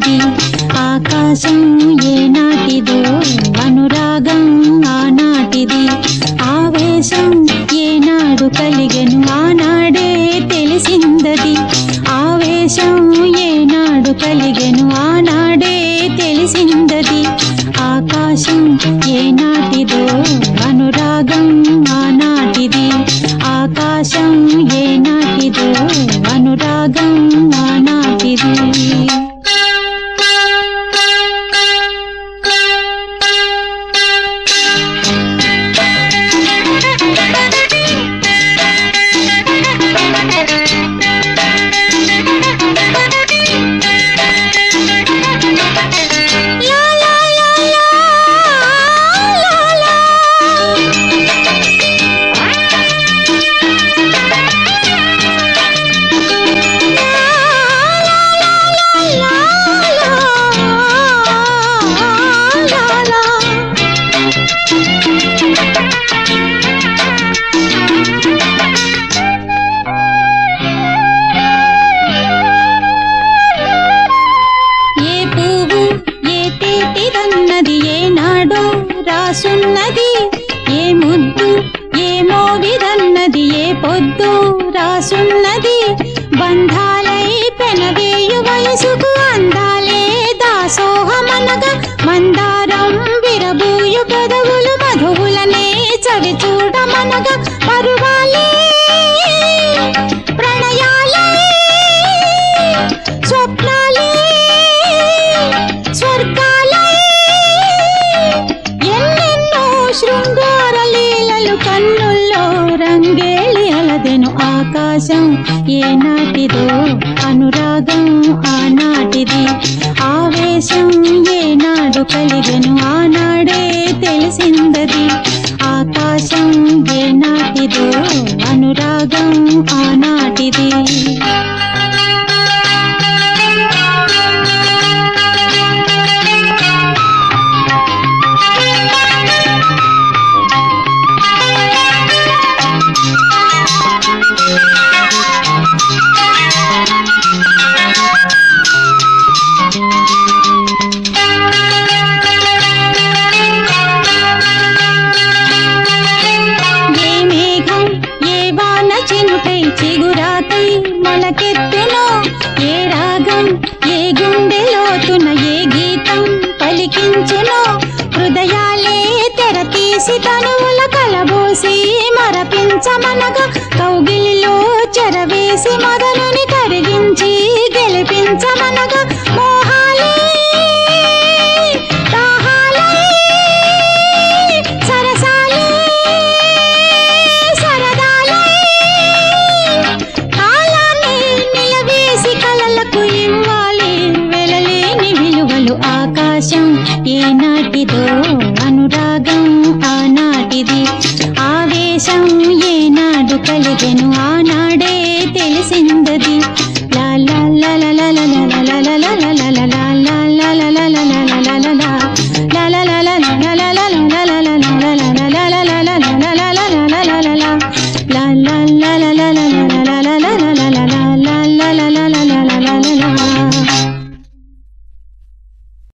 తెలిసిందది ఆకాశం ఏనాటిదో అనురాగం ఆనాటిది ఆవేశం ఏనాడు కలిగెను ఆనాడే తెలిసిందది ఆవేశం ఏనాడు కలిగెను ఆనాడే తెలిసిందది ఆకాశం ఏనాటిదో అనురాగం ఆనాటిది ఆకాశం ఏనాటిదో అనురాగం ఆనాటిది రాసున్నది ఏ ముద్దు ఏమో విరన్నది ఏ పొద్దు రాసున్నది బంధాలై పెనవేయు వయసుకు అందాలే దాసోహమనగా మందారం విరబూయు పెదవులు మధువులనే చవి చూడమనగా పరువాలే ప్రణయాలే స్వప్నాలే స్వర్గాలే శృంగార లీలలు కన్నుల్లో రంగేళి అలదెను ఆకాశం ఏనాటిదో అనురాగం ఆనాటిది ఆవేశం ఏనాడు కలిగెను ఆనాడే తెలిసిందది ఆకాశం ఏనాటిదో అనురాగం ఆనాటిది చిగురాకై మొలకెత్తునో ఏ రాగం ఏ గుండె లోతున ఏ గీతం పలికించునో హృదయాలే తెర తీసి తనువుల కలబోసి మరపించమనగా కౌగిలిలో చెరవేసి మొదలుని కరిగించి గెలిపించమనగా